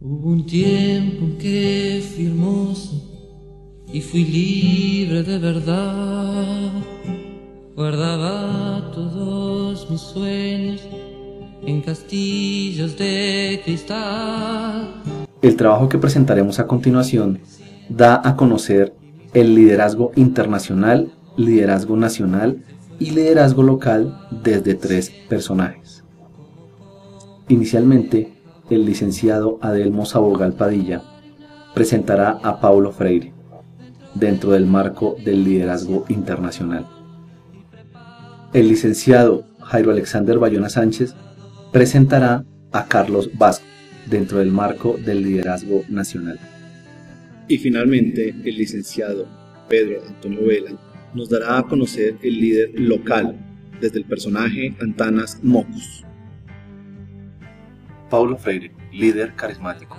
Hubo un tiempo en que fui hermoso y fui libre de verdad. Guardaba todos mis sueños en castillos de cristal. El trabajo que presentaremos a continuación da a conocer el liderazgo internacional, liderazgo nacional y liderazgo local desde 3 personajes. Inicialmente, el licenciado Adelmo Sabogal Padilla presentará a Paulo Freire dentro del marco del liderazgo internacional. El licenciado Jairo Alexander Bayona Sánchez presentará a Carlos Vasco dentro del marco del liderazgo nacional. Y finalmente, el licenciado Pedro Antonio Vela nos dará a conocer el líder local desde el personaje Antanas Mocos. Paulo Freire, líder carismático.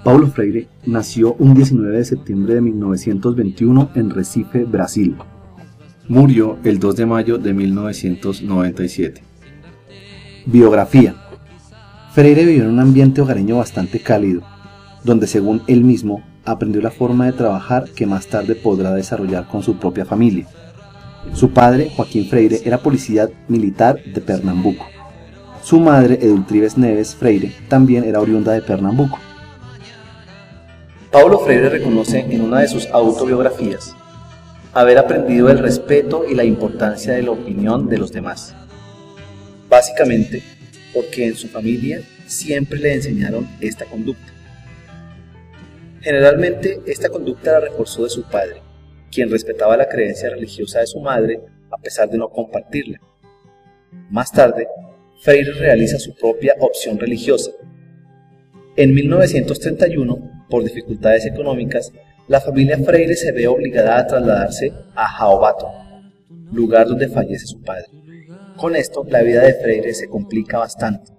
Paulo Freire nació un 19 de septiembre de 1921 en Recife, Brasil. Murió el 2 de mayo de 1997. Biografía. Freire vivió en un ambiente hogareño bastante cálido, donde según él mismo aprendió la forma de trabajar que más tarde podrá desarrollar con su propia familia. Su padre, Joaquín Freire, era policía militar de Pernambuco. Su madre, Edultrives Neves Freire, también era oriunda de Pernambuco. Paulo Freire reconoce en una de sus autobiografías haber aprendido el respeto y la importancia de la opinión de los demás. Básicamente, porque en su familia siempre le enseñaron esta conducta. Generalmente, esta conducta la reforzó de su padre, quien respetaba la creencia religiosa de su madre a pesar de no compartirla. Más tarde, Freire realiza su propia opción religiosa. En 1931, por dificultades económicas, la familia Freire se ve obligada a trasladarse a Jaobato, lugar donde fallece su padre. Con esto, la vida de Freire se complica bastante.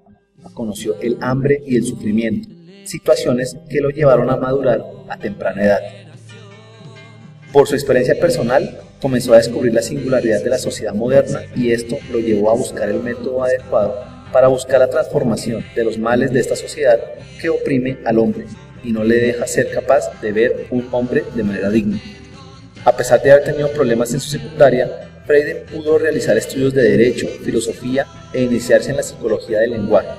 Conoció el hambre y el sufrimiento, situaciones que lo llevaron a madurar a temprana edad. Por su experiencia personal, comenzó a descubrir la singularidad de la sociedad moderna y esto lo llevó a buscar el método adecuado para buscar la transformación de los males de esta sociedad que oprime al hombre y no le deja ser capaz de ver un hombre de manera digna. A pesar de haber tenido problemas en su secundaria, Freire pudo realizar estudios de Derecho, Filosofía e iniciarse en la Psicología del lenguaje.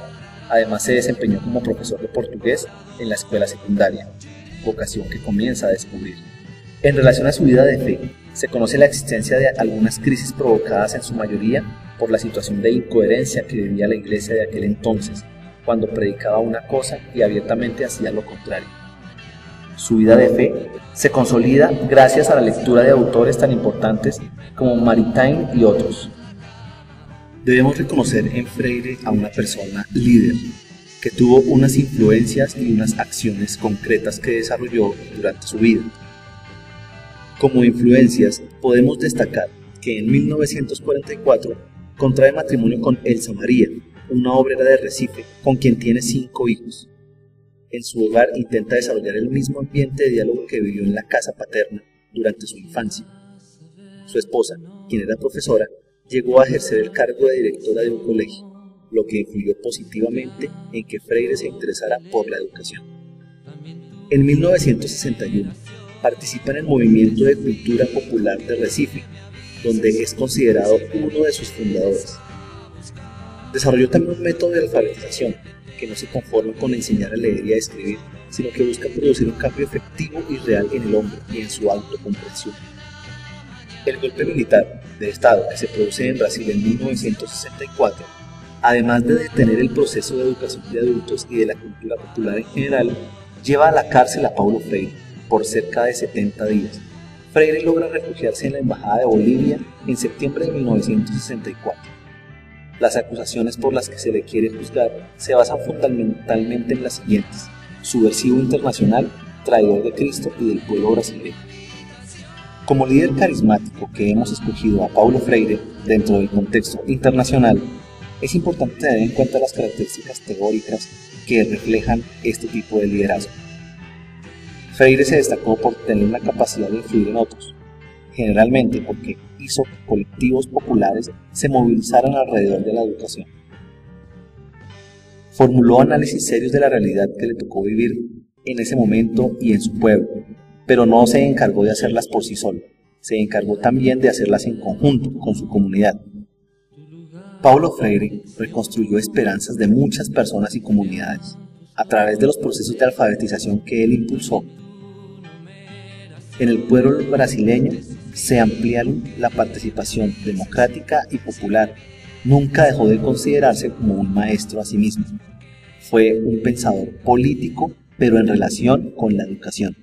Además se desempeñó como profesor de portugués en la escuela secundaria, vocación que comienza a descubrir. En relación a su vida de fe, se conoce la existencia de algunas crisis provocadas en su mayoría por la situación de incoherencia que vivía la iglesia de aquel entonces, cuando predicaba una cosa y abiertamente hacía lo contrario. Su vida de fe se consolida gracias a la lectura de autores tan importantes como Maritain y otros. Debemos reconocer en Freire a una persona líder, que tuvo unas influencias y unas acciones concretas que desarrolló durante su vida. Como influencias, podemos destacar que en 1944 contrae matrimonio con Elsa María, una obrera de Recife, con quien tiene 5 hijos. En su hogar intenta desarrollar el mismo ambiente de diálogo que vivió en la casa paterna durante su infancia. Su esposa, quien era profesora, llegó a ejercer el cargo de directora de un colegio, lo que influyó positivamente en que Freire se interesara por la educación. En 1961, participa en el movimiento de cultura popular de Recife, donde es considerado uno de sus fundadores. Desarrolló también un método de alfabetización que no se conforma con enseñar a leer y a escribir, sino que busca producir un cambio efectivo y real en el hombre y en su autocomprensión. El golpe militar de Estado que se produce en Brasil en 1964, además de detener el proceso de educación de adultos y de la cultura popular en general, lleva a la cárcel a Paulo Freire por cerca de 70 días. Freire logra refugiarse en la Embajada de Bolivia en septiembre de 1964. Las acusaciones por las que se le quiere juzgar se basan fundamentalmente en las siguientes: subversivo internacional, traidor de Cristo y del pueblo brasileño. Como líder carismático que hemos escogido a Paulo Freire dentro del contexto internacional, es importante tener en cuenta las características teóricas que reflejan este tipo de liderazgo. Freire se destacó por tener la capacidad de influir en otros, generalmente porque hizo que colectivos populares se movilizaran alrededor de la educación. Formuló análisis serios de la realidad que le tocó vivir en ese momento y en su pueblo, pero no se encargó de hacerlas por sí solo, se encargó también de hacerlas en conjunto con su comunidad. Paulo Freire reconstruyó esperanzas de muchas personas y comunidades a través de los procesos de alfabetización que él impulsó. En el pueblo brasileño se ampliaron la participación democrática y popular. Nunca dejó de considerarse como un maestro a sí mismo. Fue un pensador político, pero en relación con la educación.